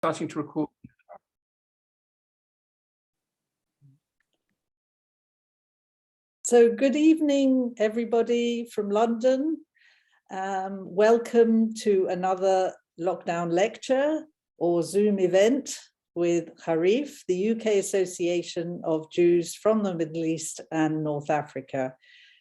Starting to record. So good evening, everybody from London. Welcome to another lockdown lecture or Zoom event with Harif, the UK Association of Jews from the Middle East and North Africa.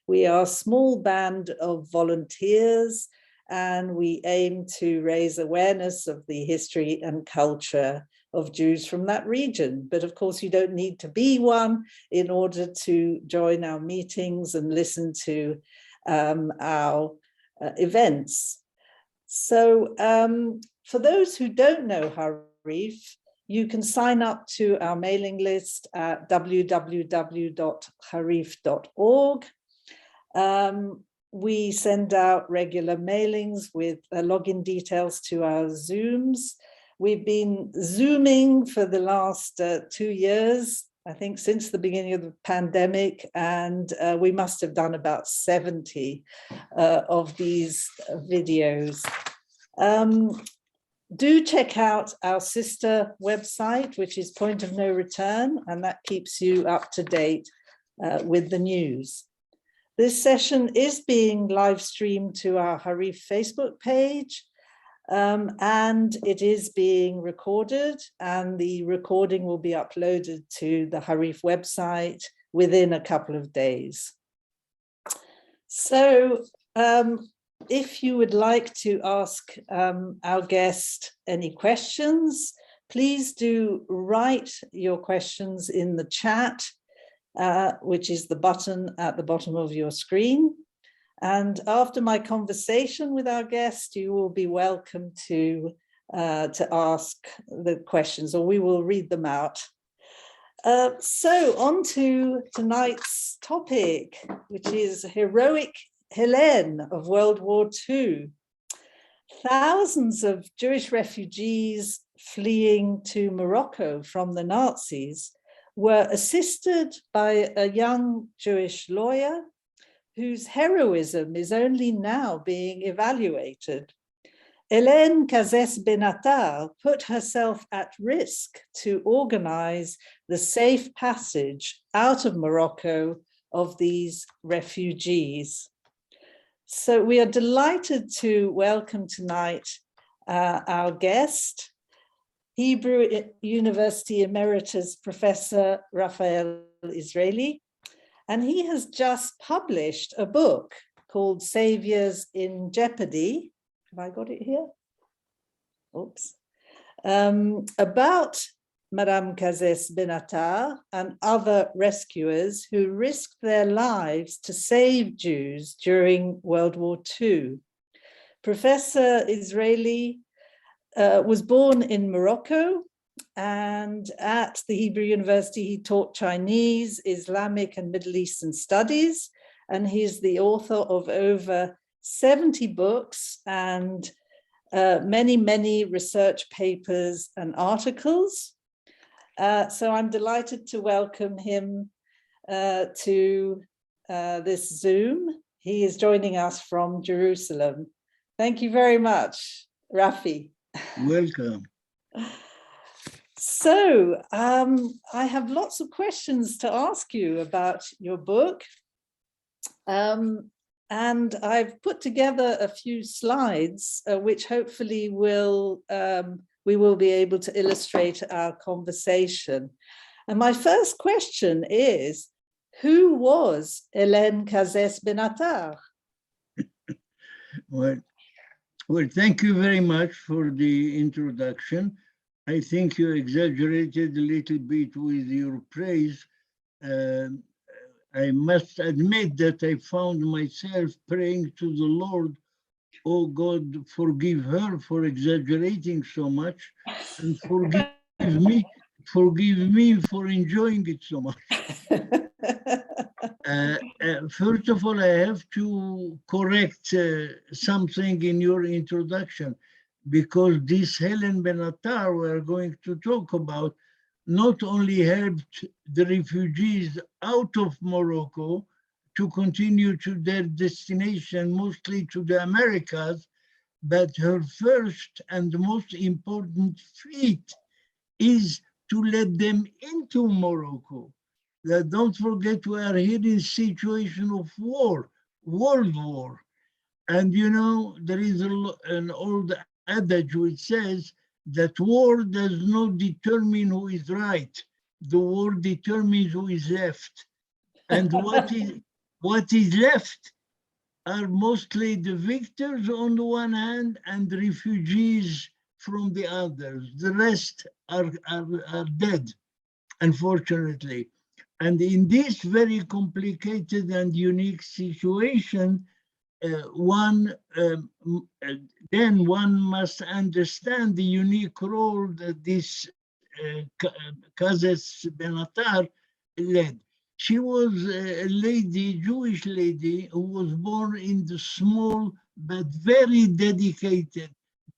We are a small band of volunteers and we aim to raise awareness of the history and culture of Jews from that region. But of course, you don't need to be one in order to join our meetings and listen to our events. So for those who don't know Harif, you can sign up to our mailing list at www.harif.org. We send out regular mailings with login details to our Zooms. We've been Zooming for the last 2 years, I think since the beginning of the pandemic, and we must have done about 70 of these videos. Do check out our sister website, which is Point of No Return, and that keeps you up to date with the news. This session is being live streamed to our Harif Facebook page, and it is being recorded, and the recording will be uploaded to the Harif website within a couple of days. So if you would like to ask our guest any questions, please do write your questions in the chat, which is the button at the bottom of your screen. And after my conversation with our guest, you will be welcome to ask the questions, or we will read them out. So on to tonight's topic, which is heroic Helene of World War II. Thousands of Jewish refugees fleeing to Morocco from the Nazis were assisted by a young Jewish lawyer whose heroism is only now being evaluated. Helene Kazes Benatar put herself at risk to organize the safe passage out of Morocco of these refugees. So we are delighted to welcome tonight our guest, Hebrew University Emeritus Professor Raphael Israeli, and he has just published a book called Saviors in Jeopardy. Have I got it here? Oops. About Madame Kazes Benatar and other rescuers who risked their lives to save Jews during World War II. Professor Israeli was born in Morocco, and at the Hebrew University, he taught Chinese, Islamic, and Middle Eastern studies. And he's the author of over 70 books and many, many research papers and articles. So I'm delighted to welcome him to this Zoom. He is joining us from Jerusalem. Thank you very much, Rafi. Welcome. So I have lots of questions to ask you about your book. And I've put together a few slides, which hopefully we will be able to illustrate our conversation. And my first question is, who was Helene Kazes Benatar? Well, thank you very much for the introduction. I think you exaggerated a little bit with your praise. I must admit that I found myself praying to the Lord, oh God, forgive her for exaggerating so much, and forgive me for enjoying it so much. First of all, I have to correct something in your introduction, because this Helene Benatar we're going to talk about not only helped the refugees out of Morocco to continue to their destination, mostly to the Americas, but her first and most important feat is to let them into Morocco. Don't forget, we are here in a situation of war, world war. And you know, there is an old adage which says that war does not determine who is right. The war determines who is left. And what is left are mostly the victors on the one hand and refugees from the others. The rest are dead, unfortunately. And in this very complicated and unique situation, one then one must understand the unique role that this Kazes Benatar led. She was a lady, Jewish lady, who was born in the small but very dedicated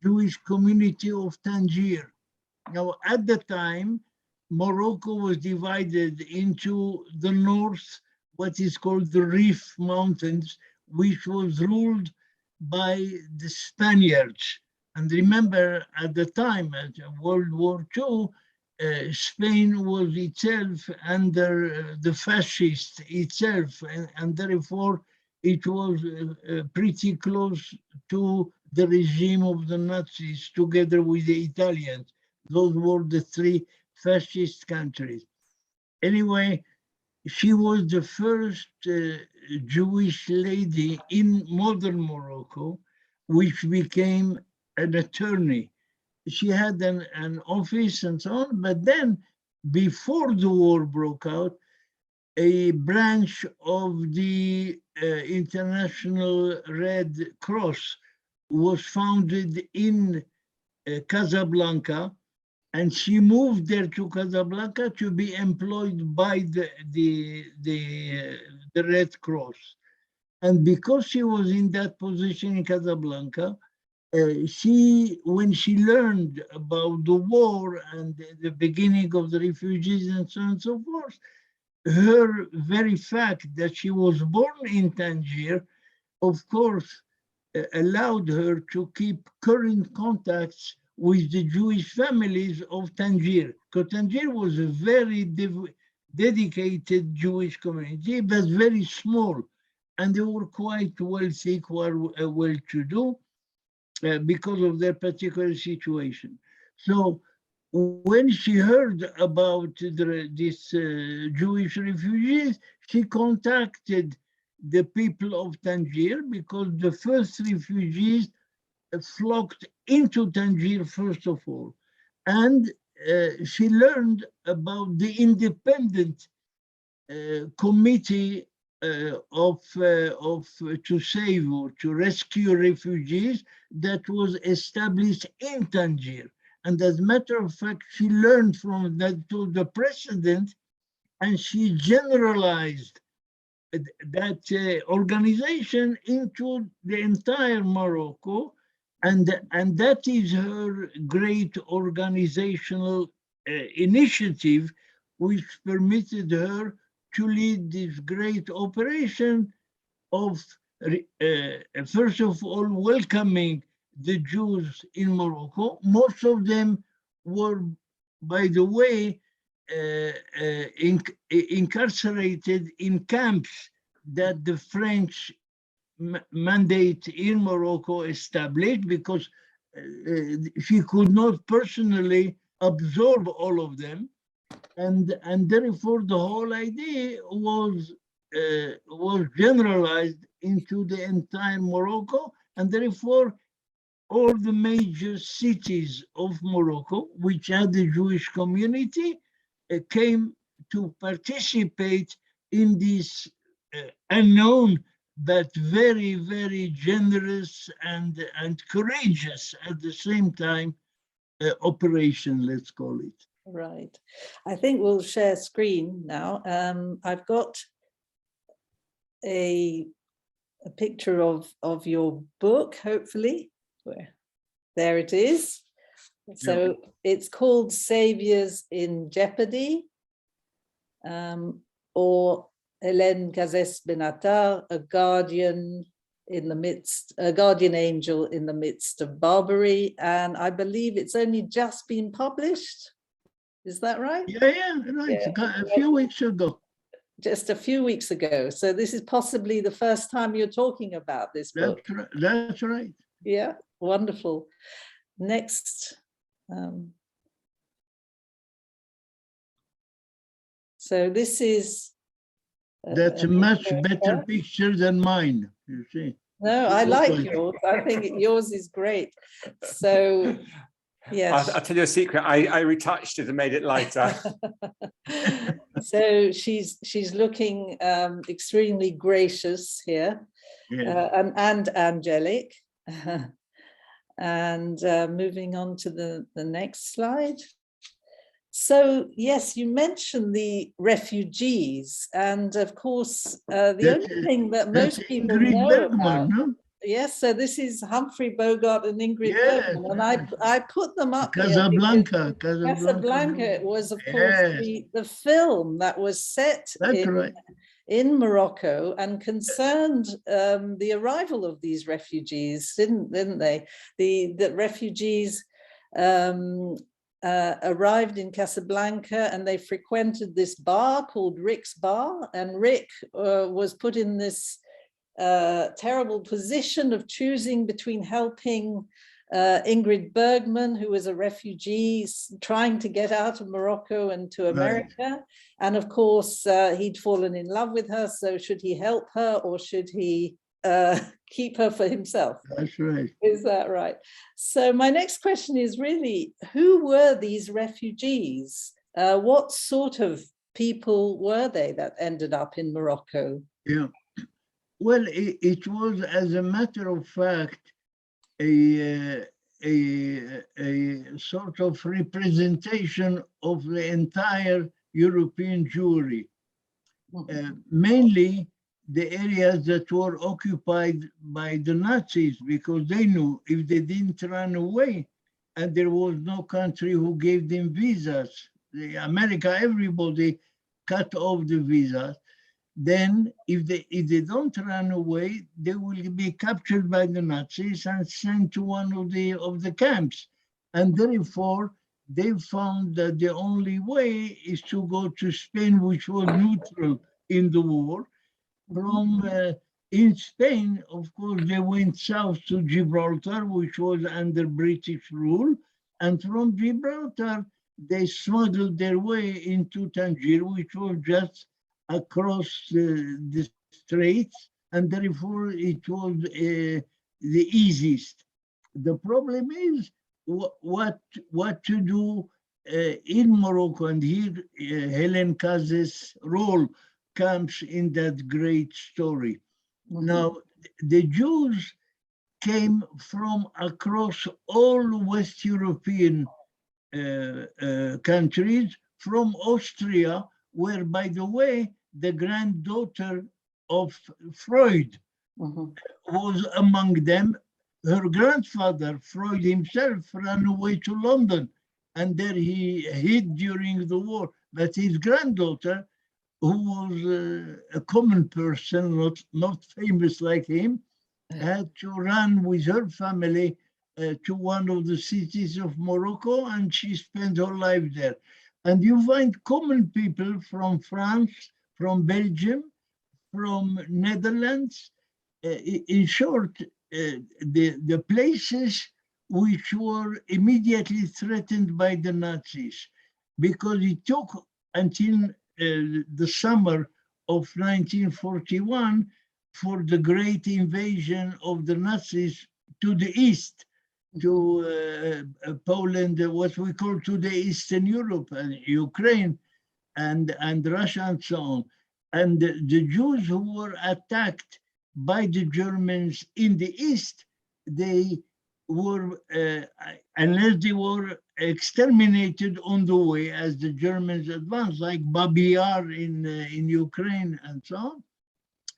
Jewish community of Tangier. Now, at the time, Morocco was divided into the north, what is called the Rif Mountains, which was ruled by the Spaniards. And remember, at the time, at World War II, Spain was itself under the fascists itself, and therefore it was pretty close to the regime of the Nazis, together with the Italians. Those were the three fascist countries. Anyway, she was the first Jewish lady in modern Morocco, which became an attorney. She had an office and so on, but then before the war broke out, a branch of the International Red Cross was founded in Casablanca, and she moved there to Casablanca to be employed by the Red Cross. And because she was in that position in Casablanca, when she learned about the war and the beginning of the refugees and so on and so forth, her very fact that she was born in Tangier, of course, allowed her to keep current contacts with the Jewish families of Tangier, because Tangier was a very dedicated Jewish community, but very small, and they were quite wealthy, quite well-to-do, because of their particular situation. So when she heard about these Jewish refugees, she contacted the people of Tangier, because the first refugees flocked into Tangier first of all. And she learned about the independent committee to save or to rescue refugees that was established in Tangier. And as a matter of fact, she learned from that to the president, and she generalized that organization into the entire Morocco. And that is her great organizational initiative, which permitted her to lead this great operation of, first of all, welcoming the Jews in Morocco. Most of them were, by the way, incarcerated in camps that the French mandate in Morocco established, because she could not personally absorb all of them. And therefore, the whole idea was generalized into the entire Morocco, and therefore all the major cities of Morocco, which had a Jewish community, came to participate in this unknown but very, very generous and courageous at the same time operation, let's call it. Right. I think we'll share screen now. I've got a picture of your book, hopefully. There it is. So it's called Saviors in Jeopardy, or Helene Kazes Benatar, A Guardian in the midst, a guardian angel in the midst of Barbary, and I believe it's only just been published. Is that right? Yeah, right. Yeah. A few weeks ago. Just a few weeks ago. So this is possibly the first time you're talking about this book. That's right. Yeah, wonderful. Next. So this is... That's a much better picture than mine, you see. No, I like yours. I think yours is great. So, yes. I'll tell you a secret. I retouched it and made it lighter. So she's looking extremely gracious here, and angelic. And moving on to the next slide. So, yes, you mentioned the refugees, and of course, the only thing that most people know about, yes, so this is Humphrey Bogart and Ingrid Bergman, and I put them up Casablanca. Casablanca was, of course, the film that was set in Morocco and concerned the arrival of these refugees, didn't they? The refugees arrived in Casablanca, and they frequented this bar called Rick's Bar, and Rick was put in this terrible position of choosing between helping Ingrid Bergman, who was a refugee trying to get out of Morocco and to America. And of course, he'd fallen in love with her. So should he help her, or should he keep her for himself? That's right. Is that right? So my next question is really, who were these refugees? What sort of people were they that ended up in Morocco? Yeah. Well, it was, as a matter of fact, a sort of representation of the entire European Jewry, mainly the areas that were occupied by the Nazis, because they knew if they didn't run away, and there was no country who gave them visas, America, everybody cut off the visas, then if they don't run away, they will be captured by the Nazis and sent to one of the camps. And therefore, they found that the only way is to go to Spain, which was neutral in the war. From in Spain, of course, they went south to Gibraltar, which was under British rule. And from Gibraltar, they smuggled their way into Tangier, which was just across the straits, and therefore it was the easiest. The problem is what to do in Morocco, and here Helene Kaz's role comes in that great story. Now, the Jews came from across all West European countries, from Austria, where, by the way, the granddaughter of Freud was among them. Her grandfather, Freud himself, ran away to London, and there he hid during the war. But his granddaughter, who was a common person, not famous like him, had to run with her family to one of the cities of Morocco, and she spent her life there. And you find common people from France, from Belgium, from Netherlands, in short, the places which were immediately threatened by the Nazis, because it took until the summer of 1941 for the great invasion of the Nazis to the east, to Poland, what we call today Eastern Europe, and Ukraine, and Russia, and so on. And the Jews who were attacked by the Germans in the east, they were, unless they were exterminated on the way as the Germans advanced, like Babi Yar in Ukraine and so on,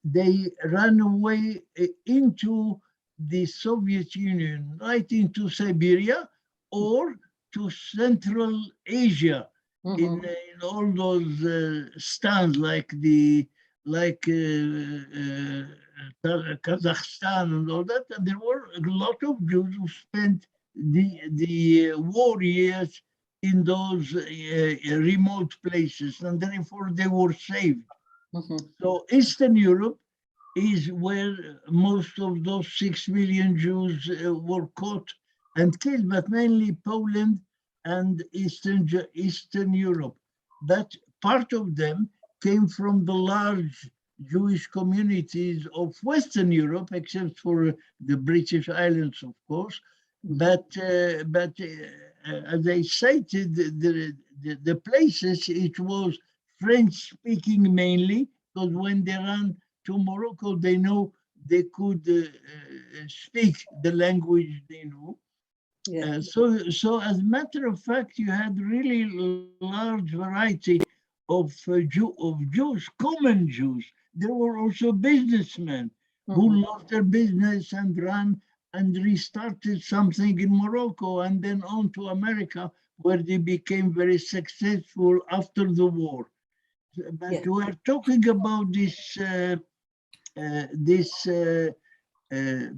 they ran away into the Soviet Union, right into Siberia or to Central Asia, in all those stands like Kazakhstan and all that, and there were a lot of Jews who spent the war years in those remote places, and therefore they were saved. So Eastern Europe is where most of those 6 million Jews were caught and killed, but mainly Poland and Eastern Europe. But part of them came from the large Jewish communities of Western Europe, except for the British Islands, of course. But as I cited, the places, it was French-speaking mainly, because when they ran to Morocco, they know they could speak the language they knew. Yeah. So as a matter of fact, you had really large variety of Jews, common Jews. There were also businessmen who lost their business and ran and restarted something in Morocco and then on to America, where they became very successful after the war. But Yeah. we are talking about this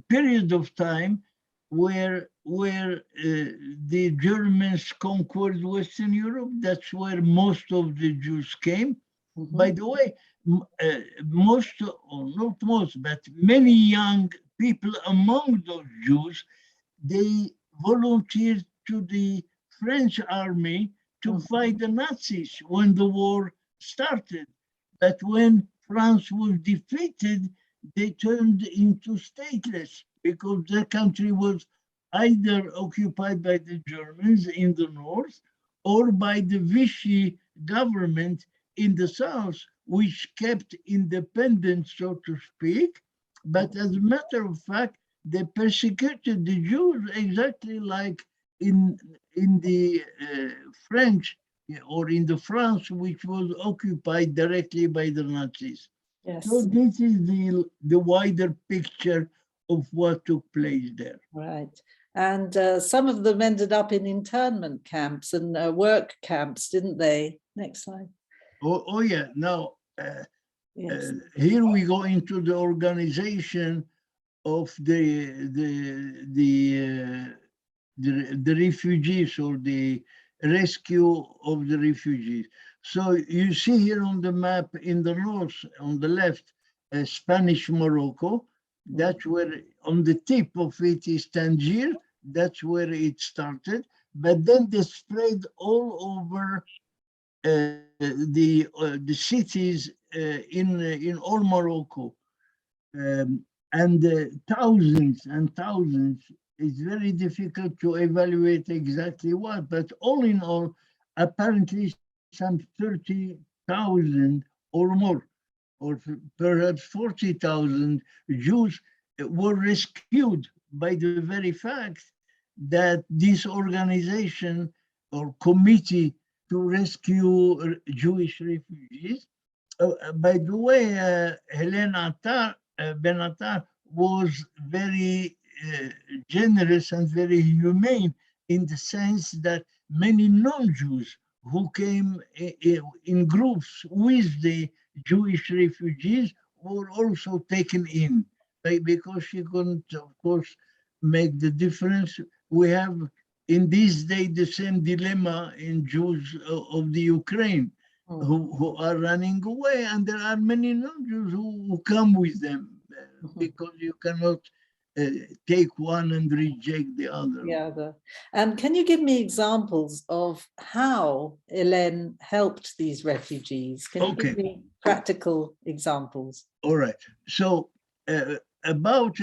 period of time where the Germans conquered Western Europe. That's where most of the Jews came. By the way, most, or not most, but many young people among those Jews, they volunteered to the French army to fight the Nazis when the war started. But when France was defeated, they turned into stateless because their country was either occupied by the Germans in the north or by the Vichy government in the south, which kept independence, so to speak. But as a matter of fact, they persecuted the Jews exactly like in the French or in the France, which was occupied directly by the Nazis. Yes. So this is the wider picture of what took place there. Right. And some of them ended up in internment camps and work camps, didn't they? Next slide. Oh yeah. Now, Yes. here we go into the organization of the refugees or the rescue of the refugees. So you see here on the map in the north, on the left, Spanish Morocco. That's where, on the tip of it is Tangier. That's where it started. But then they spread all over the cities in all Morocco. And thousands and thousands. It's very difficult to evaluate exactly what, but all in all, apparently some 30,000 or more, or perhaps 40,000 Jews were rescued by the very fact that this organization or committee to rescue Jewish refugees. By the way, Helene Benatar was very generous and very humane in the sense that many non-Jews who came in groups with the Jewish refugees were also taken in, because she couldn't, of course, make the difference. We have in this day the same dilemma in Jews of the Ukraine who are running away, and there are many non-Jews who come with them because you cannot take one and reject the other. Yeah. And can you give me examples of how Helene helped these refugees? Can you give me practical examples? All right. So about,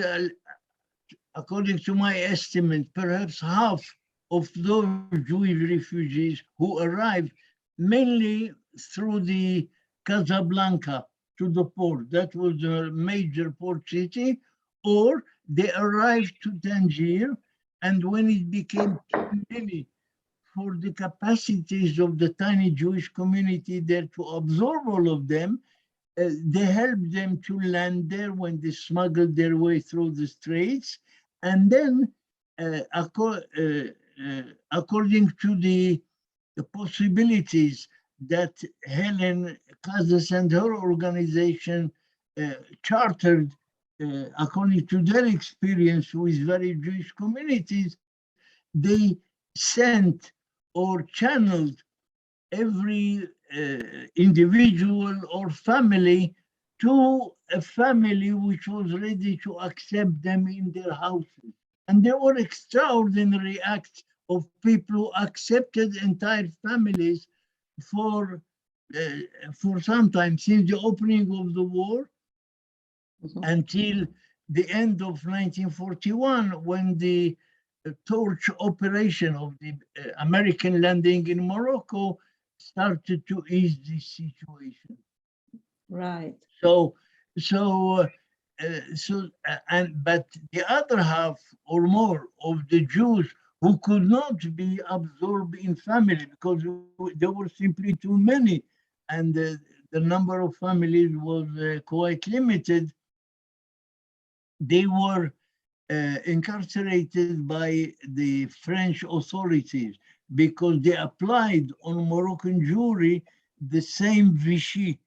according to my estimate, perhaps half of those Jewish refugees who arrived mainly through the Casablanca to the port. That was a major port city, or they arrived to Tangier, and when it became too many for the capacities of the tiny Jewish community there to absorb all of them, they helped them to land there when they smuggled their way through the straits. And then, according to the possibilities that Helen Casas and her organization chartered according to their experience with very Jewish communities, they sent or channeled every individual or family to a family which was ready to accept them in their houses. And there were extraordinary acts of people who accepted entire families for some time, since the opening of the war until the end of 1941, when the torch operation of the American landing in Morocco started to ease this situation. Right. But the other half or more of the Jews who could not be absorbed in family because there were simply too many, and the number of families was quite limited, they were incarcerated by the French authorities because they applied on Moroccan Jewry the same Vichy,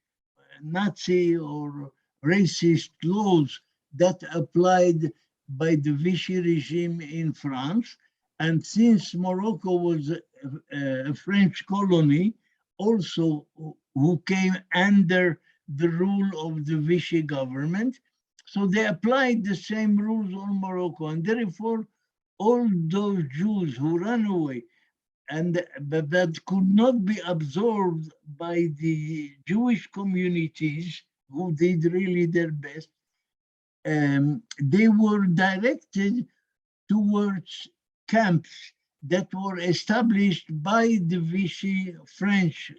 Nazi or racist laws that applied by the Vichy regime in France. And since Morocco was a French colony, also who came under the rule of the Vichy government, so they applied the same rules on Morocco, and therefore all those Jews who ran away and that could not be absorbed by the Jewish communities who did really their best, they were directed towards camps that were established by the Vichy French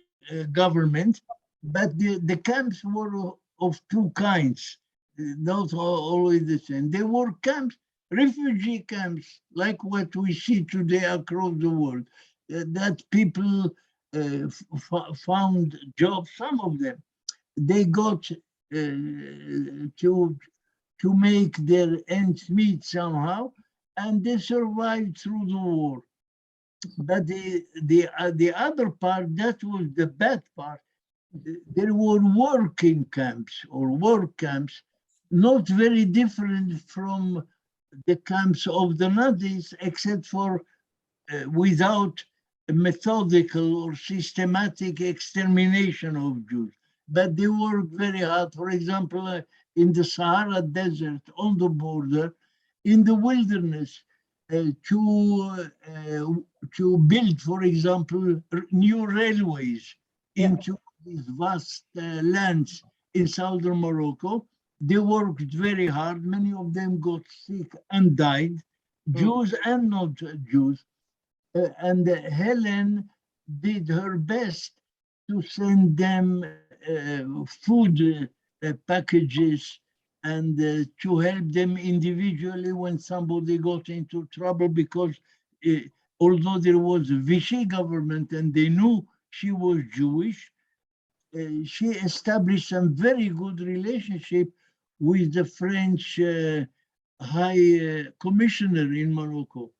government, but the camps were of two kinds, not always the same. They were camps, refugee camps, like what we see today across the world, that people found jobs, some of them. They got to make their ends meet somehow, and they survived through the war. But the other part, that was the bad part. There were working camps or work camps, not very different from the camps of the Nazis, except for without a methodical or systematic extermination of Jews. But they worked very hard. For example, in the Sahara Desert, on the border, in the wilderness, to build, for example, new railways into these vast lands in southern Morocco. They worked very hard. Many of them got sick and died, Jews and not Jews. And Helene did her best to send them food packages and to help them individually when somebody got into trouble, because although there was a Vichy government and they knew she was Jewish, she established some very good relationship with the French High Commissioner in Morocco.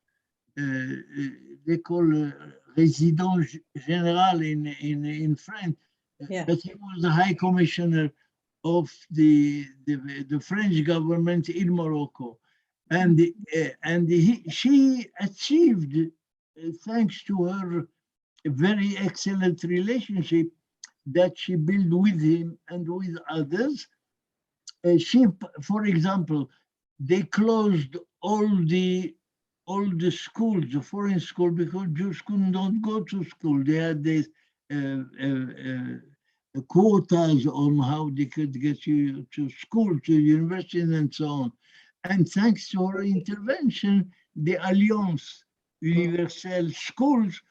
They call Résident Général in French, but he was the High Commissioner of the French government in Morocco, and she achieved, thanks to her very excellent relationship that she built with him and with others. She, for example, they closed all the schools, the foreign school, because Jews could not go to school. They had these quotas on how they could get you to school, to university, and so on. And thanks to her intervention, the Alliance Universelle schools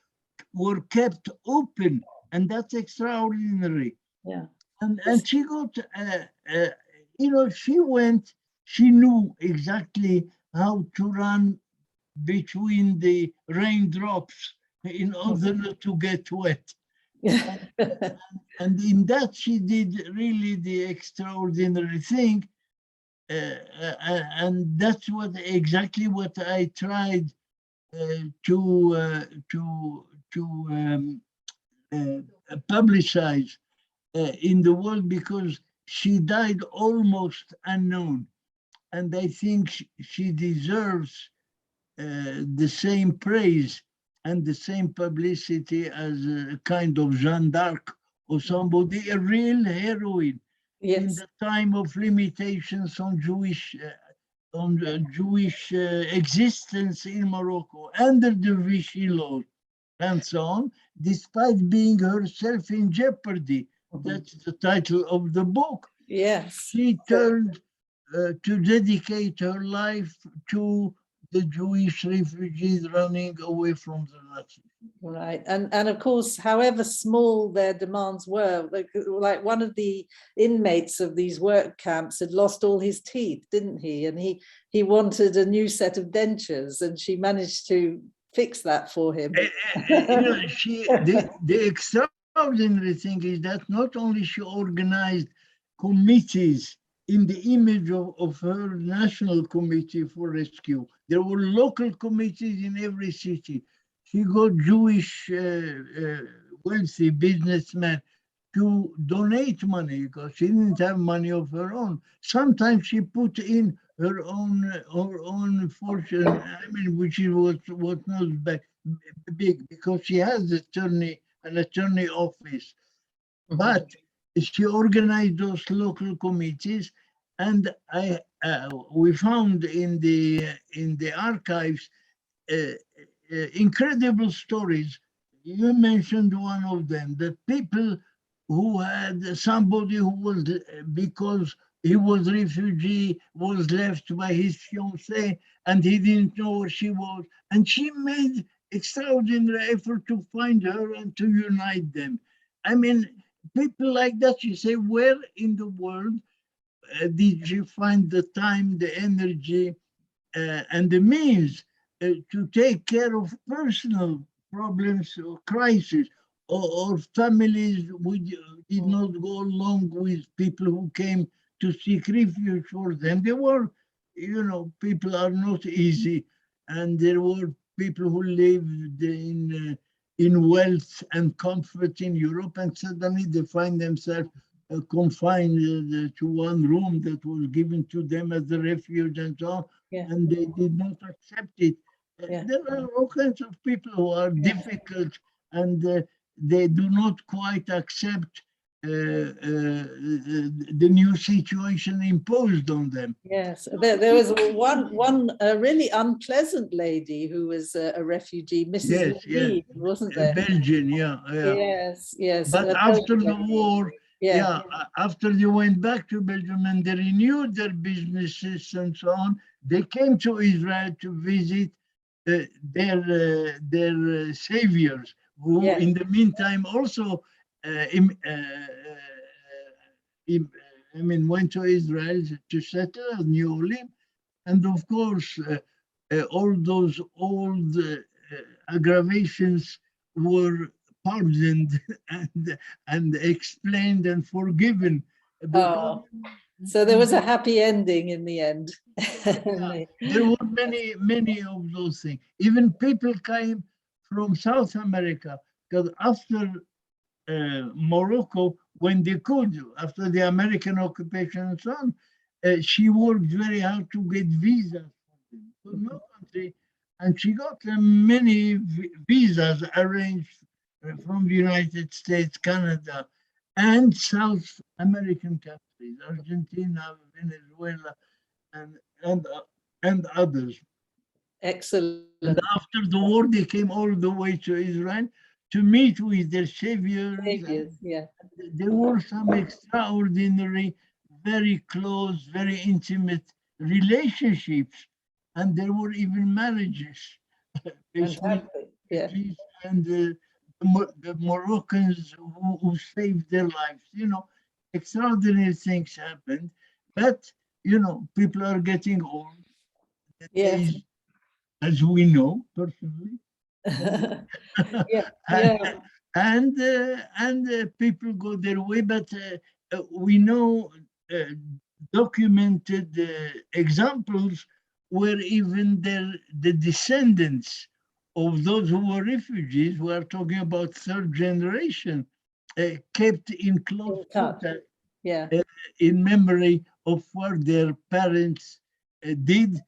were kept open, and that's extraordinary. Yeah. And she got, she knew exactly how to run between the raindrops in order not to get wet. And in that, she did really the extraordinary thing. And that's exactly what I tried to publicize in the world, because she died almost unknown. and I think she deserves the same praise and the same publicity as a kind of Jeanne d'Arc or somebody, a real heroine in Yes. the time of limitations on Jewish existence in Morocco under the Vichy law and so on, despite being herself in jeopardy. That's the title of the book. Yes. She turned to dedicate her life to the Jewish refugees running away from the Nazis. Right, and of course, however small their demands were, like one of the inmates of these work camps had lost all his teeth, didn't he? And he wanted a new set of dentures, and she managed to fix that for him. The extraordinary thing is that not only she organized committees in the image of her national committee for rescue, there were local committees in every city. She got Jewish wealthy businessmen to donate money because she didn't have money of her own. Sometimes she put in her own fortune, I mean, which was not big because she has an attorney office. But she organized those local committees, and we found in the archives incredible stories. You mentioned one of them, the people who had somebody who was, because he was refugee, was left by his fiancée, and he didn't know where she was. And she made extraordinary effort to find her and to unite them. I mean, people like that, you say, where in the world did you find the time, the energy, and the means to take care of personal problems or crises, or families who did not go along with people who came to seek refuge for them? There were, people are not easy, and there were people who lived in wealth and comfort in Europe, and suddenly they find themselves confined to one room that was given to them as a refuge and so on, and they did not accept it. There are all kinds of people who are difficult, and they do not quite accept the new situation imposed on them. Yes, there was one really unpleasant lady who was a refugee, Mrs. Helene, wasn't there? Belgian, Yes, yes. But after the war, yeah, after they went back to Belgium and they renewed their businesses and so on, they came to Israel to visit their saviors, who in the meantime also went to Israel to settle New Orleans. And of course, all those old aggravations were pardoned and explained and forgiven. Oh, so there was a happy ending in the end. There were many of those things. Even people came from South America, because after Morocco, when they could, after the American occupation and so on, she worked very hard to get visas for no country, and she got many visas arranged from the United States, Canada, and South American countries, Argentina, Venezuela, and others. Excellent. And after the war, they came all the way to Israel to meet with their saviors. There were some extraordinary, very close, very intimate relationships, and there were even marriages between and the Moroccans who saved their lives. Extraordinary things happened, but people are getting old. Yes. As we know personally. And people go their way, but we know documented examples where even the descendants of those who were refugees, we are talking about third generation, kept in close contact in memory of what their parents did,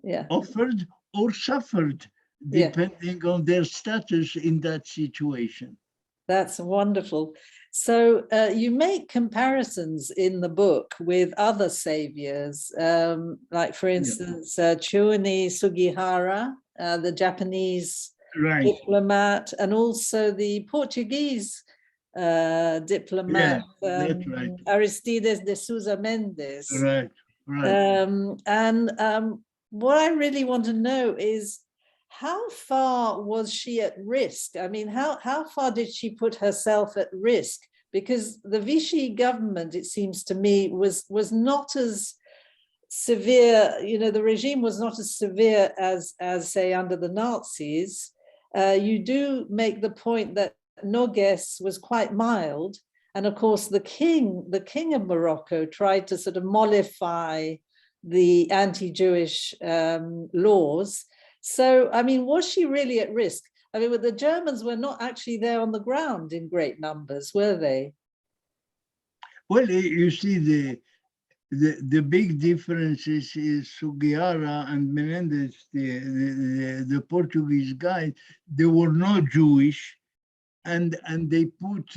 Yeah, offered, or suffered, yeah. depending on their status in that situation. That's wonderful. So you make comparisons in the book with other saviors, like, for instance, Chuani Sugihara, the Japanese Right. diplomat, and also the Portuguese diplomat, That's right. Aristides de Sousa Mendes. Right. Right. What I really want to know is, how far was she at risk? I mean, how far did she put herself at risk? Because the Vichy government, it seems to me, was not as severe, you know, the regime was not as severe as say, under the Nazis. You do make the point that Nogues was quite mild. And of course, the king of Morocco tried to sort of mollify the anti-Jewish laws. So, I mean, was she really at risk? I mean, the Germans were not actually there on the ground in great numbers, were they? Well, you see, the big differences is Sugiara and Menendez, the Portuguese guys. They were not Jewish, and they put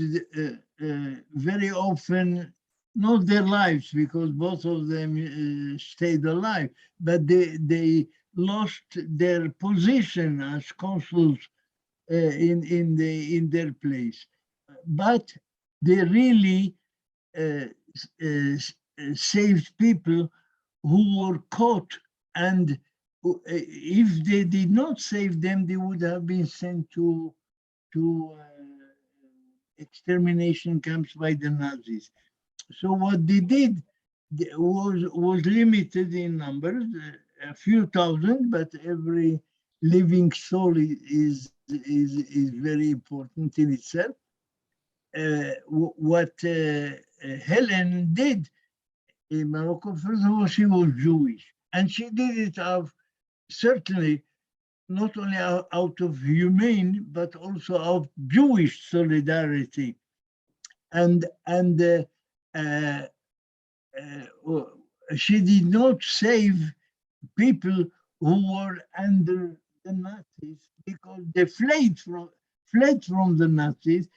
very often, not their lives, because both of them stayed alive, but they lost their position as consuls in their place. But they really saved people who were caught, and if they did not save them, they would have been sent to extermination camps by the Nazis. So what they did was limited in numbers, a few thousand, but every living soul is very important in itself. What Helene did in Morocco, first of all, she was Jewish, and she did it certainly not only out of humane, but also of Jewish solidarity. And she did not save people who were under the Nazis because they fled from the Nazis.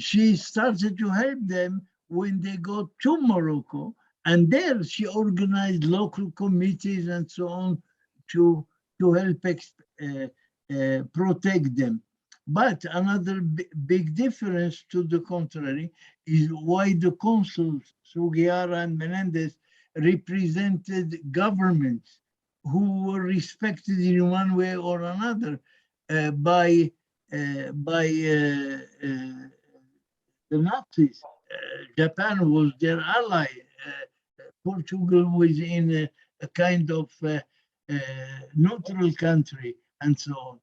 She started to help them when they got to Morocco, and there she organized local committees and so on to help protect them. But another big difference to the contrary is why the consuls, Sugiara and Menendez, represented governments who were respected in one way or another by the Nazis. Japan was their ally. Portugal was in a kind of neutral country, and so on.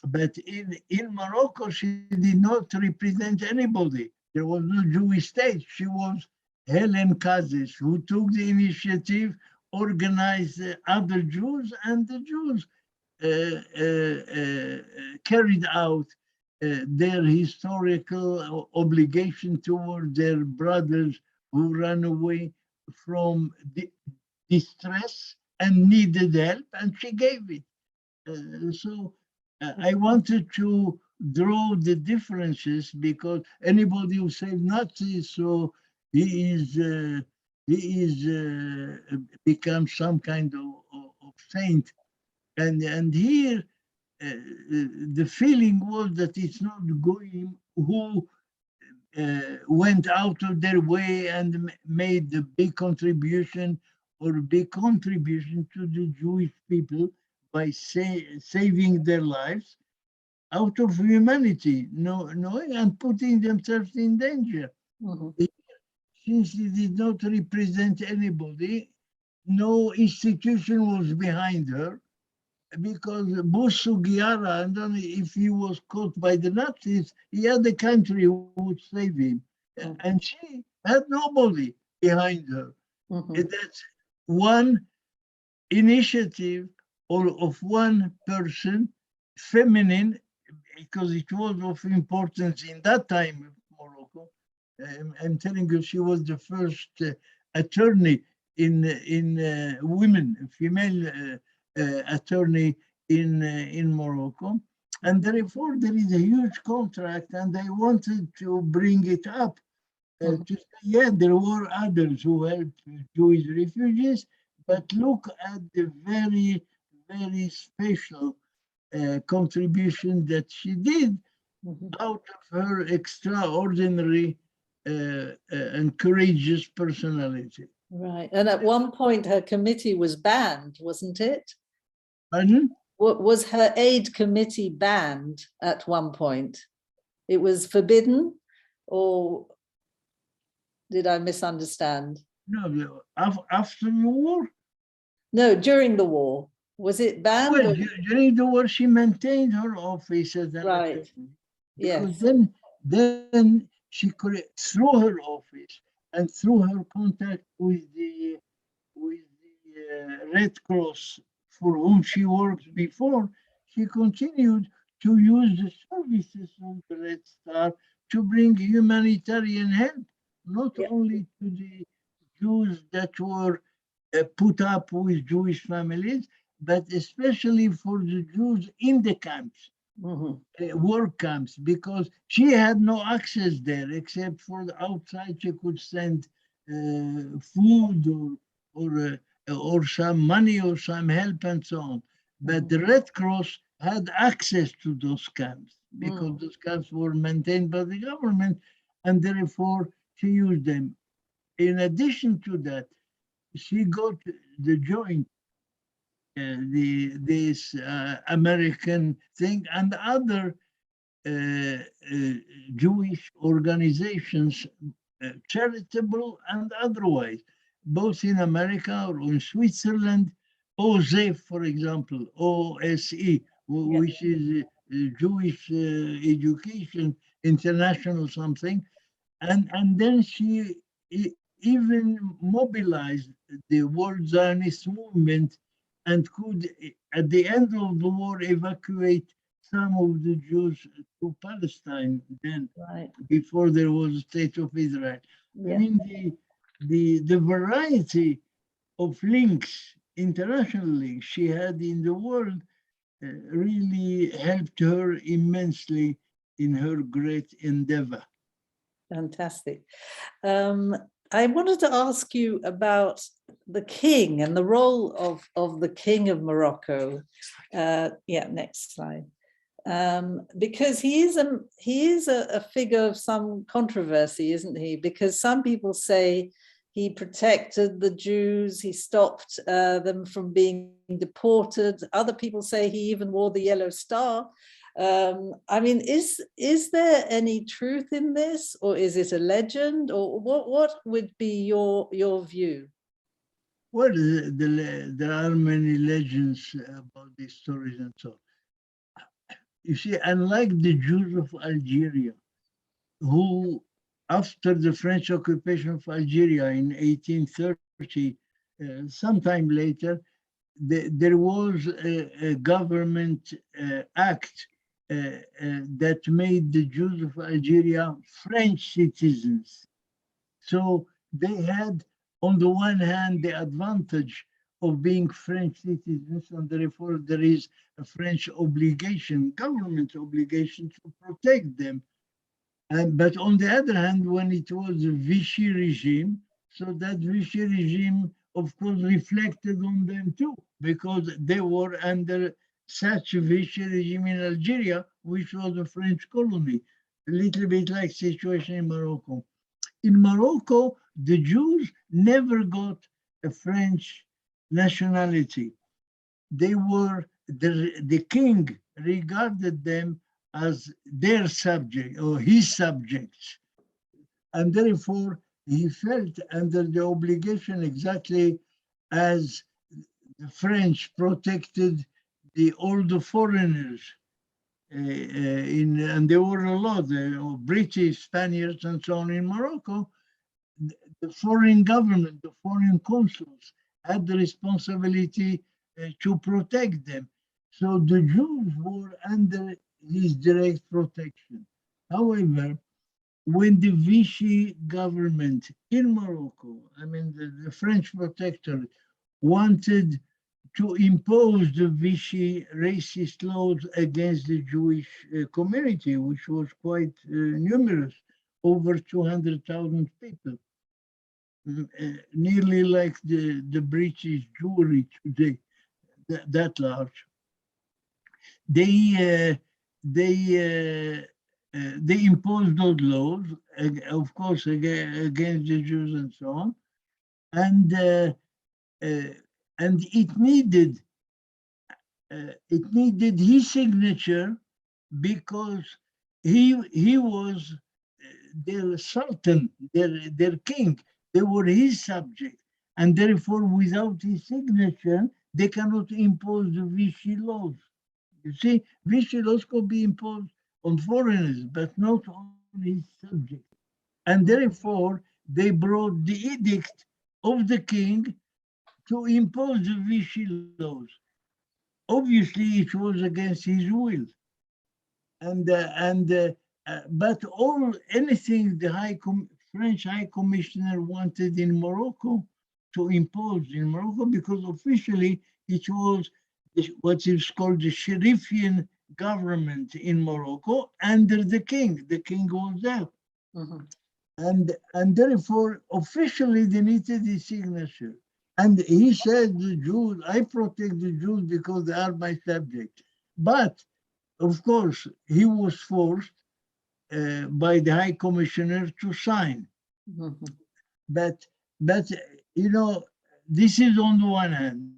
But in Morocco, she did not represent anybody. There was no Jewish state. She was Helene Kazis, who took the initiative, organized other Jews, and the Jews carried out their historical obligation toward their brothers who ran away from distress and needed help, and she gave it. So I wanted to draw the differences because anybody who said Nazis, so he is become some kind of saint, and here the feeling was that it's not going who went out of their way and made the big contribution to the Jewish people by saving their lives out of humanity, and putting themselves in danger. Mm-hmm. Since he did not represent anybody, no institution was behind her, because Bush Sugiara, and then if he was caught by the Nazis, he had a country who would save him. Mm-hmm. And she had nobody behind her. Mm-hmm. And that's one initiative of one person, feminine, because it was of importance in that time of Morocco. I'm telling you, she was the first attorney in women, female attorney in Morocco, and therefore there is a huge contract, and I wanted to bring it up to say, yeah, there were others who helped Jewish refugees, but look at the very, very special contribution that she did out of her extraordinary and courageous personality. Right. And at one point, her committee was banned, wasn't it? Pardon? Was her aid committee banned at one point? It was forbidden, or did I misunderstand? No, after the war? No, during the war. Was it banned? Well, or- during the war, she maintained her office as an Right. attorney. Yes. Because then she could, through her office and through her contact with the Red Cross, for whom she worked before, she continued to use the services of the Red Star to bring humanitarian help, not Yeah. only to the Jews that were put up with Jewish families, but especially for the Jews in the camps. Mhm. Work camps, because she had no access there except for the outside. She could send food or some money or some help and so on. But the Red Cross had access to those camps because those camps were maintained by the government, and therefore she used them. In addition to that, she got the joint this American thing and other Jewish organizations, charitable and otherwise, both in America or in Switzerland. OSE, for example, OSE, which is Jewish Education International something. And then she even mobilized the World Zionist movement and could, at the end of the war, evacuate some of the Jews to Palestine then, Right. before there was a state of Israel. I Yeah. mean, the variety of links, international links she had in the world really helped her immensely in her great endeavor. Fantastic. I wanted to ask you about the king and the role of the king of Morocco. Yeah, next slide. Because he is a figure of some controversy, isn't he? Because some people say he protected the Jews, he stopped them from being deported. Other people say he even wore the yellow star. I mean, is there any truth in this, or is it a legend, or what would be your view? Well, there are many legends about these stories and so on. You see, unlike the Jews of Algeria, who, after the French occupation of Algeria in 1830, sometime later, there was a government act that made the Jews of Algeria French citizens. So they had, on the one hand, the advantage of being French citizens, and therefore there is a French obligation, government obligation to protect them. But on the other hand, when it was a Vichy regime, so that Vichy regime, of course, reflected on them too, because they were under such a Vichy regime in Algeria, which was a French colony, a little bit like situation in Morocco. In Morocco, the Jews never got a French nationality. They were, the king regarded them as their subject or his subjects. And therefore, he felt under the obligation exactly as the French protected all the foreigners. And there were a lot, British, Spaniards, and so on in Morocco. The foreign government, the foreign consuls had the responsibility to protect them. So the Jews were under his direct protection. However, when the Vichy government in Morocco, I mean the French protectorate, wanted to impose the Vichy racist laws against the Jewish community, which was quite numerous, over 200,000 people, nearly like the British Jewry today, that large. They imposed those laws, of course, against the Jews and so on, and it needed his signature because he was their sultan, their king. They were his subject, and therefore, without his signature, they cannot impose the Vichy laws. You see, Vichy laws could be imposed on foreigners, but not on his subject. And therefore, they brought the edict of the king to impose the Vichy laws. Obviously, it was against his will. But anything the French High Commissioner wanted in Morocco to impose in Morocco, because officially it was what is called the Sharifian government in Morocco under the king. The king was there. Mhm. And therefore, officially, they needed his signature. And he said, the Jews, I protect the Jews because they are my subject. But, of course, he was forced by the High Commissioner to sign. Mhm. But you know, this is on the one hand.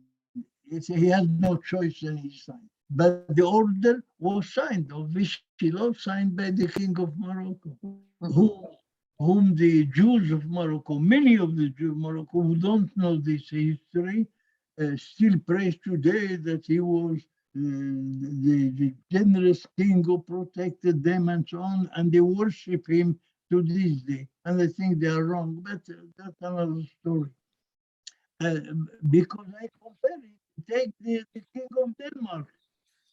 He has no choice and he signed. But the order was signed, of Vichy law signed by the King of Morocco, whom the Jews of Morocco, many of the Jews of Morocco who don't know this history, still praise today that he was the generous king who protected them and so on, and they worship him to this day. And I think they are wrong, but that's another story. Because I compare it, take the king of Denmark.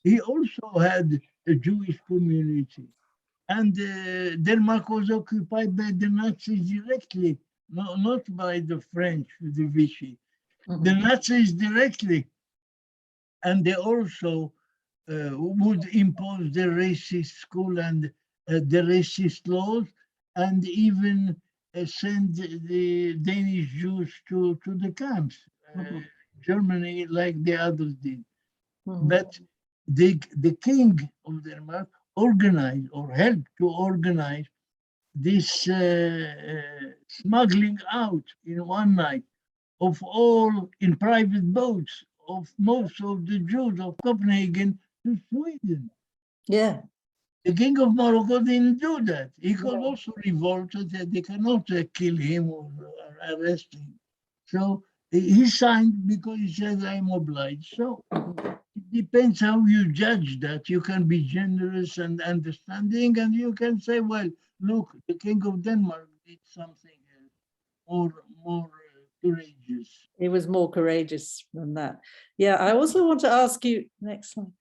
He also had a Jewish community. And Denmark was occupied by the Nazis directly, not by the French, the Vichy. The Nazis directly. And they also would impose the racist school and the racist laws, and even send the Danish Jews to the camps, Germany, like the others did. But the king of Denmark organized or helped to organize this smuggling out in one night of all in private boats of most of the Jews of Copenhagen to Sweden. Yeah. The king of Morocco didn't do that. He could also revolt that they cannot kill him or arrest him. So he signed because he said, I'm obliged. So it depends how you judge that. You can be generous and understanding, and you can say, well, look, the king of Denmark did something more courageous. He was more courageous than that. Yeah, I also want to ask you, next slide,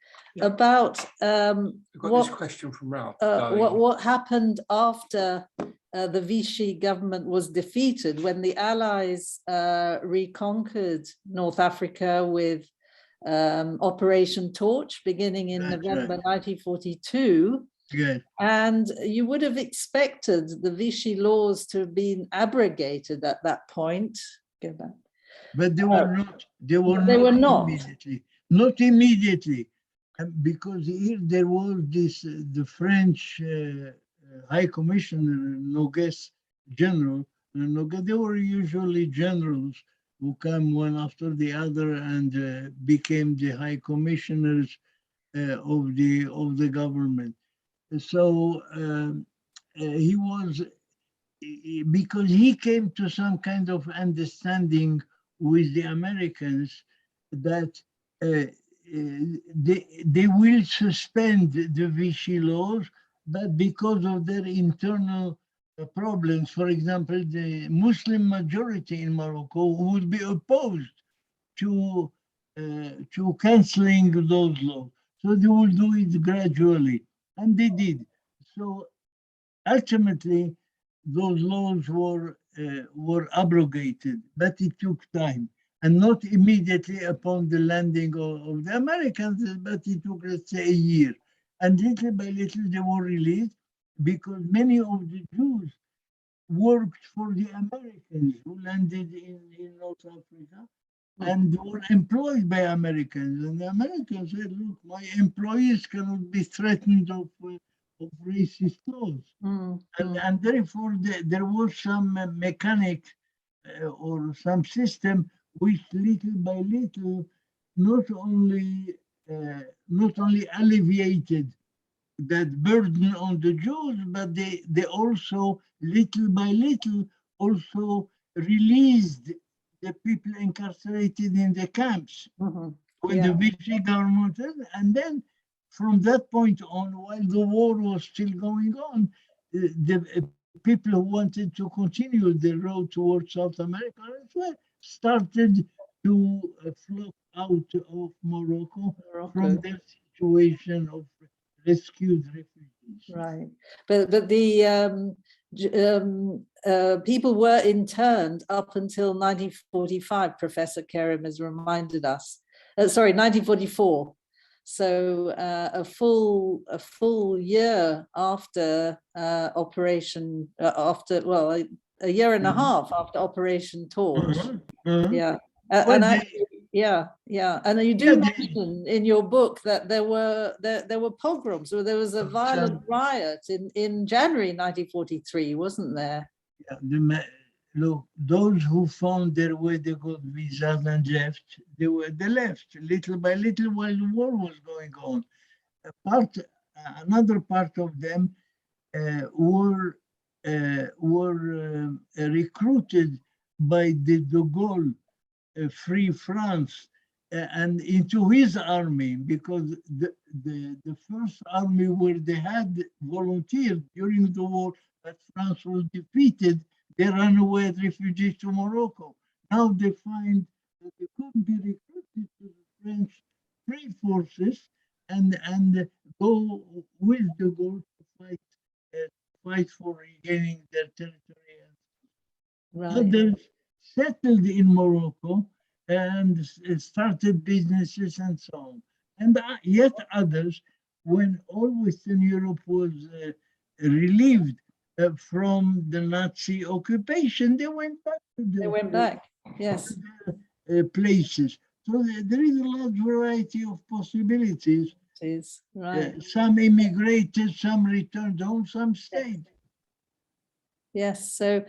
about We've got this question from Ralph. what happened after the Vichy government was defeated, when the Allies reconquered North Africa with Operation Torch, beginning in November 1942. Yes. And you would have expected the Vichy laws to have been abrogated at that point. Go back. But they were not. They were not immediately. Not immediately, because here there was this the French High Commissioner, Nogues General. They were usually generals who come one after the other and became the High Commissioners of the government. So he was, because he came to some kind of understanding with the Americans that they will suspend the Vichy laws, but because of their internal problems, for example, the Muslim majority in Morocco would be opposed to canceling those laws. So they will do it gradually, and they did. So ultimately, those laws were abrogated, but it took time, and not immediately upon the landing of the Americans, but it took, let's say, a year. And little by little they were released because many of the Jews worked for the Americans who landed in North Africa and were employed by Americans. And the Americans said, look, my employees cannot be threatened of racist laws. And therefore there was some mechanic or some system which little by little not only alleviated that burden on the Jews, but they also little by little also released the people incarcerated in the camps when the Vichy government, and then from that point on, while the war was still going on, the people who wanted to continue the road towards South America as well started to flock out of Morocco from their situation of rescued refugees. Right, but the people were interned up until 1945. Professor Kerim has reminded us. Sorry, 1944. So a full year after Operation, a year and a half after Operation Torch. Yeah, and and you do mention in your book that there were pogroms, or there was a violent riot in January 1943, wasn't there? Yeah, look, those who found their way, they got visas and left. They left little by little while the war was going on. Another part of them were recruited by the De Gaulle Free France and into his army, because the first army where they had volunteered during the war, but France was defeated, they ran away as refugees to Morocco. Now they find that they could be recruited to the French Free Forces and go with the goal to fight for regaining their territory. Right. Others settled in Morocco and started businesses and so on. And yet others, when all Western Europe was relieved from the Nazi occupation, they went back to yes, places. So there is a large variety of possibilities. Right. Some immigrated, some returned home, some stayed. Yes, so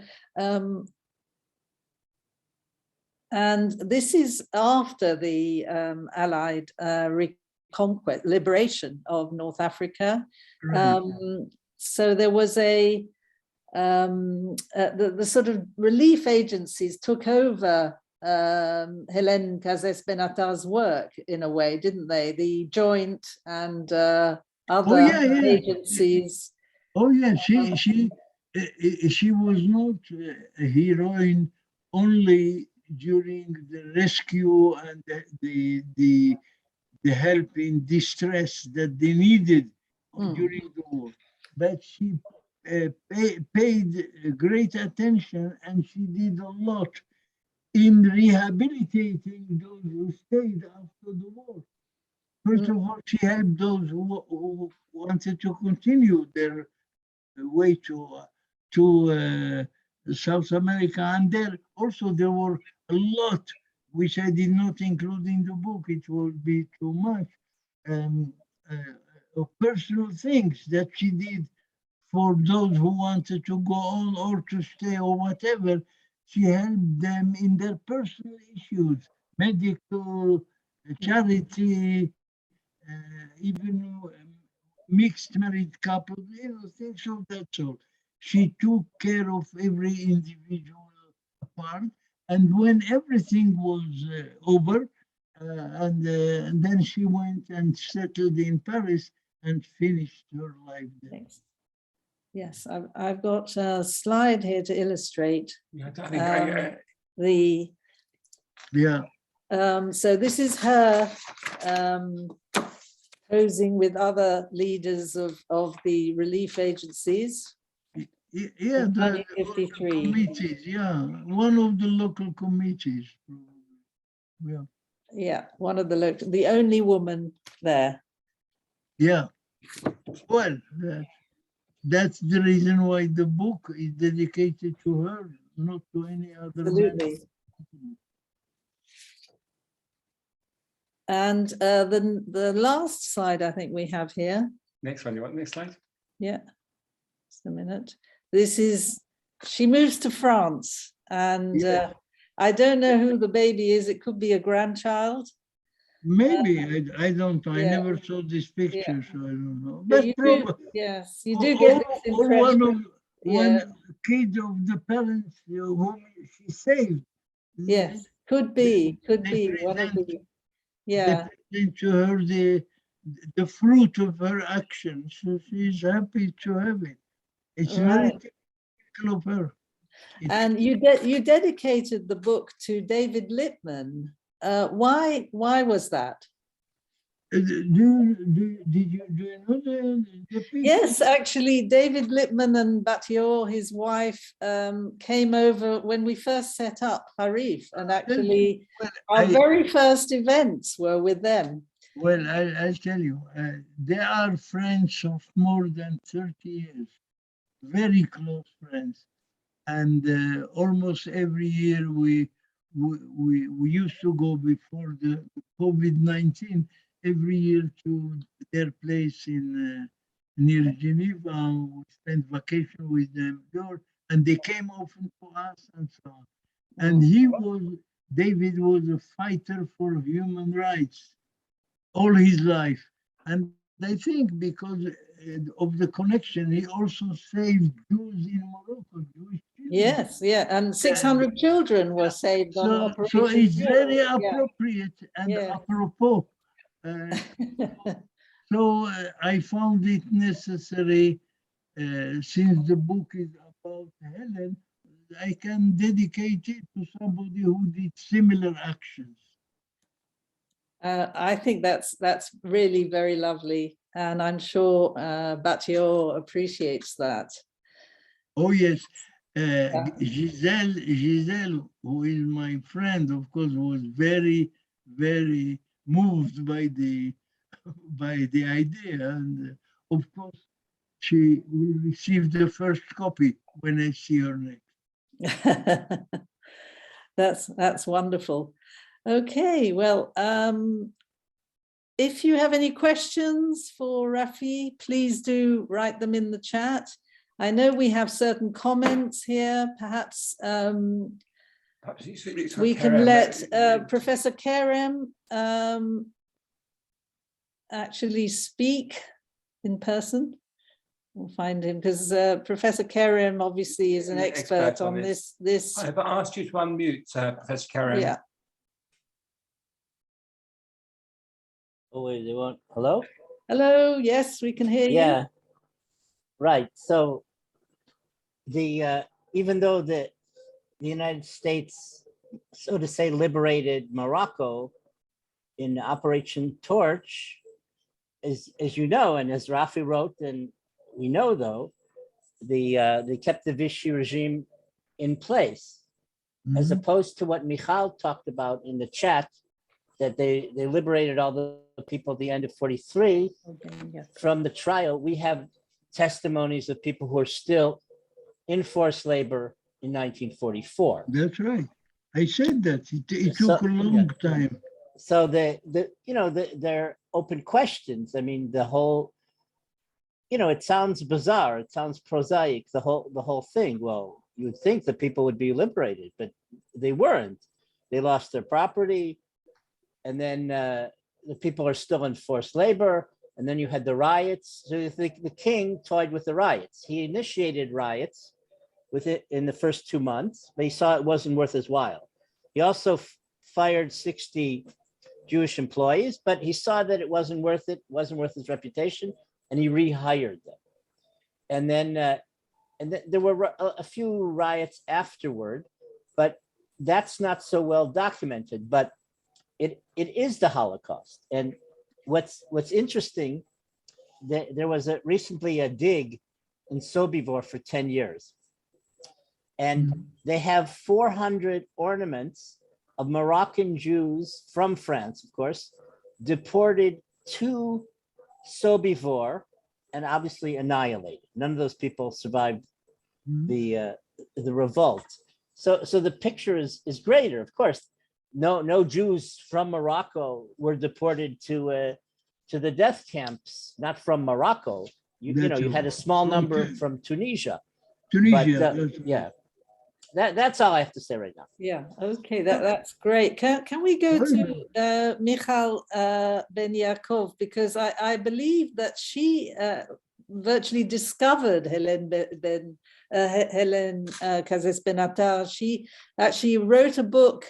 and this is after the Allied reconquest, liberation of North Africa. Right. So there was the sort of relief agencies took over Helene Cazès Benatar's work in a way, didn't they? The Joint and other agencies. Oh yeah, she was not a heroine only during the rescue and the help in distress that they needed during the war, but she paid great attention, and she did a lot in rehabilitating those who stayed after the war. First of all, she helped those who wanted to continue their way to South America, and there were a lot which I did not include in the book. It would be too much of personal things that she did for those who wanted to go on or to stay or whatever. She helped them in their personal issues, medical, charity, even mixed married couples, things of that sort. She took care of every individual part, and when everything was over, and then she went and settled in Paris and finished her life there. Thanks. Yes, I've got a slide here to illustrate the. Yeah. So this is her posing with other leaders of the relief agencies. Yeah, In the 1953. committees, yeah, one of the local committees. Yeah, Yeah, one of the only woman there. yeah. Well, that's the reason why the book is dedicated to her, not to any other man. Absolutely. And the last slide I think we have here. Next one, you want the next slide? Yeah, just a minute. This is, she moves to France, and Yeah. I don't know who the baby is. It could be a grandchild. Maybe, I don't know. I yeah. never saw this picture, so I don't know. But But you probably, do, yes, you do get this or one impression. one kid of the parents whom she saved. Yes, could be one of the, They present to her the fruit of her actions. So she's happy to have it. It's very right. typical of her. And you dedicated the book to David Lippman. Why was that? Did you know the people? Yes, actually, David Lippman and Batior, his wife, came over when we first set up Harif, and actually our very first events were with them. Well, I'll tell you, they are friends of more than 30 years, very close friends. And almost every year we used to go before the COVID-19 every year to their place in near Geneva. We spent vacation with them there, and they came often to us and so on. And David was a fighter for human rights all his life. And I think because of the connection, he also saved Jews in Morocco, Jewish children. Yes, yeah, and 600 children were saved on Operation. So it's very Zero. appropriate and apropos. So I found it necessary, since the book is about Helen, I can dedicate it to somebody who did similar actions. I think that's really very lovely, and I'm sure Batior appreciates that. Oh yes, Giselle, who is my friend, of course, was very, very moved by the idea, and of course, she will receive the first copy when I see her next. That's wonderful. Okay, well, if you have any questions for Rafi, please do write them in the chat. I know we have certain comments here. Perhaps we can let Professor Kerem actually speak in person. We'll find him, because Professor Kerem obviously is an expert on this. I've asked you to unmute, Professor Kerem. Yeah. Oh, wait, they want, hello? Hello, yes, we can hear you. Yeah, right. So even though the United States, so to say, liberated Morocco in Operation Torch, as you know, and as Rafi wrote, and we know though, they kept the Vichy regime in place, as opposed to what Michal talked about in the chat, that they liberated all the people at the end of 43. From the trial, we have testimonies of people who are still in forced labor in 1944. That's right. I said that it took a long time. So they're open questions. I mean, the whole, it sounds bizarre. It sounds prosaic. The whole thing. Well, you would think that people would be liberated, but they weren't. They lost their property. And then the people are still in forced labor. And then you had the riots. So you think the king toyed with the riots. He initiated riots with it in the first 2 months, but he saw it wasn't worth his while. He also fired 60 Jewish employees, but he saw that it wasn't worth it, wasn't worth his reputation, and he rehired them. And then there were a few riots afterward, but that's not so well documented. But it is the Holocaust. And what's interesting, there was recently a dig in Sobibor for 10 years. And they have 400 ornaments of Moroccan Jews from France, of course, deported to Sobibor and obviously annihilated. None of those people survived the revolt. So the picture is greater. Of course, no Jews from Morocco were deported to the death camps, not from Morocco. You had a small number from Tunisia. Tunisia. But, yeah, that's all I have to say right now. Yeah, okay, that's great. Can we go to Michal Ben Yaakov, because I believe that she virtually discovered Helene Kazes Benatar. She actually wrote a book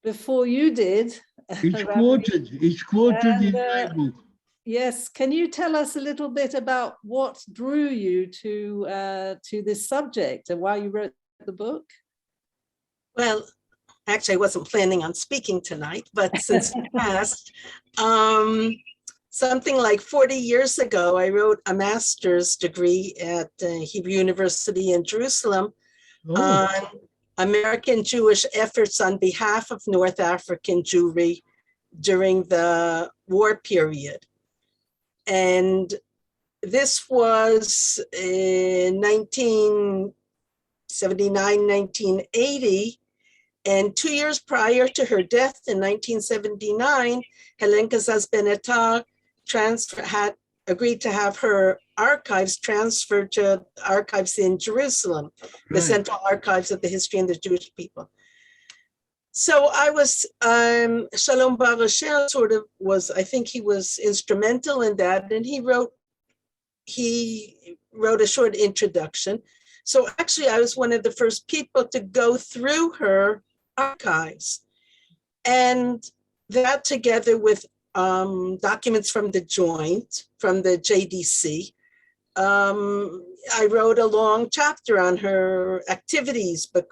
before you did. It's quoted in my book. Yes, can you tell us a little bit about what drew you to this subject and why you wrote the book? Well, actually, I wasn't planning on speaking tonight, but since you asked, something like 40 years ago, I wrote a master's degree at Hebrew University in Jerusalem on American Jewish efforts on behalf of North African Jewry during the war period. And this was in 1979, 1980. And 2 years prior to her death in 1979, Helene Kazes Benatar had agreed to have her archives transferred to archives in Jerusalem, the Central Archives of the History and the Jewish People. So I was, Shalom Barachel sort of was, I think he was instrumental in that, and he wrote a short introduction. So actually I was one of the first people to go through her archives, and that together with documents from the joint, from the JDC, I wrote a long chapter on her activities, but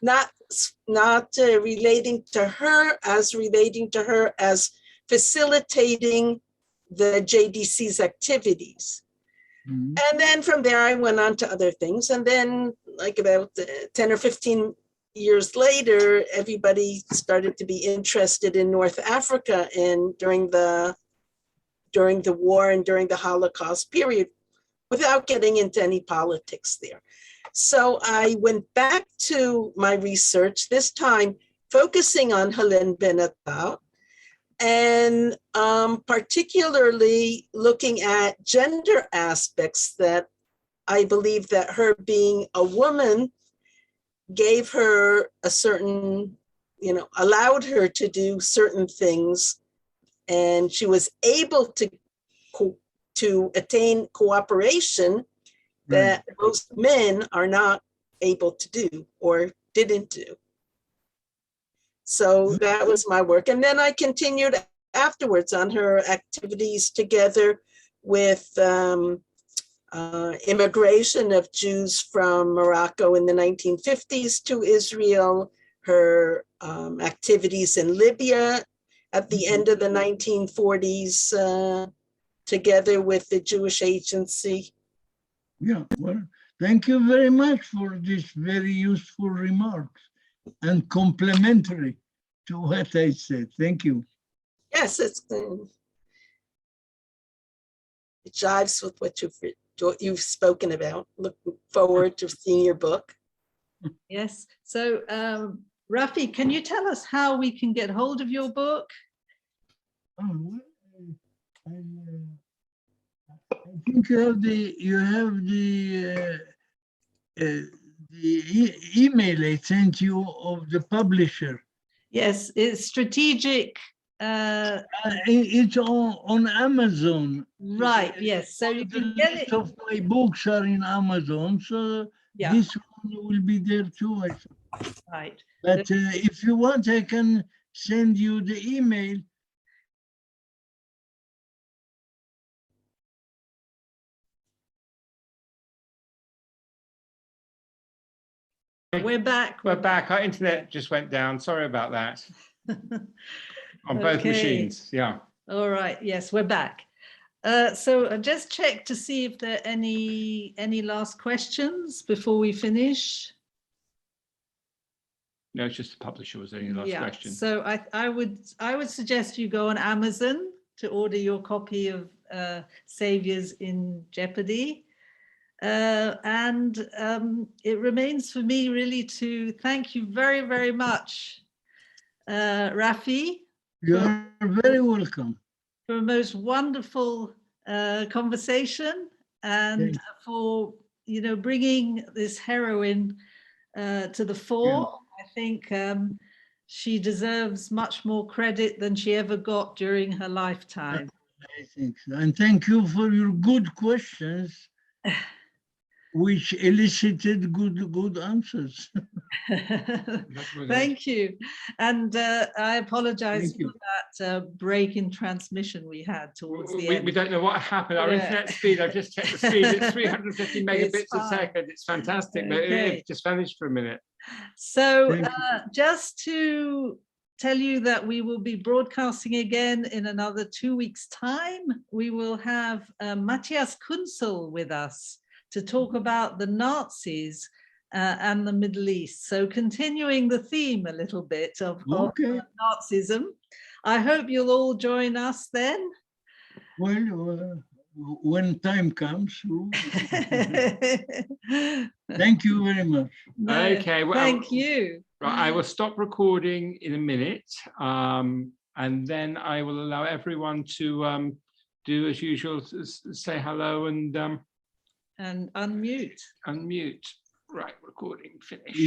not relating to her as facilitating the JDC's activities. And then from there, I went on to other things. And then like about 10 or 15 years later, everybody started to be interested in North Africa and during the war and during the Holocaust period, without getting into any politics there. So I went back to my research, this time focusing on Helene Benatar, and particularly looking at gender aspects that I believe that her being a woman gave her a certain, allowed her to do certain things, and she was able to attain cooperation that most men are not able to do or didn't do. So that was my work. And then I continued afterwards on her activities together with immigration of Jews from Morocco in the 1950s to Israel, her activities in Libya at the end of the 1940s, together with the Jewish Agency. Yeah, well, thank you very much for this very useful remarks and complimentary to what I said. Thank you. Yes, it jives with what you've spoken about. Looking forward to seeing your book. Yes. So, Rafi, can you tell us how we can get hold of your book? I think you have the email I sent you of the publisher. Yes, it's strategic. It's on Amazon. Right. Yes. So you can get it. Of my books are in Amazon, so Yeah. this one will be there too. I think. Right. But if you want, I can send you the email. We're back. We're back. Our internet just went down. Sorry about that. On both Okay. machines. Yeah. All right. Yes, we're back. So just check to see if there are any last questions before we finish. No, it's just the publisher. Was there any last question? So I would suggest you go on Amazon to order your copy of Saviors in Jeopardy. And it remains for me really to thank you very, very much, Rafi, You're very welcome. for a most wonderful conversation and Thanks. for, you know, bringing this heroine to the fore. I think she deserves much more credit than she ever got during her lifetime. I think so. And thank you for your good questions, which elicited good answers. Thank you. And I apologize Thank you. for that break in transmission we had towards the We end. don't know what happened. Our Yeah. internet speed, I've just checked the speed, it's 350 megabits It's a fine. second. It's fantastic, but Okay. it just vanished for a minute. So Thank just to tell you that we will be broadcasting again in another 2 weeks' time. We will have Matthias Kunzel with us to talk about the Nazis and the Middle East. So continuing the theme a little bit of Okay. Nazism. I hope you'll all join us then. Well, when time comes. Thank you very much. No, Okay, well, thank you. Right, I will stop recording in a minute, and then I will allow everyone to do as usual, say hello and And unmute. unmute. Right, recording finished.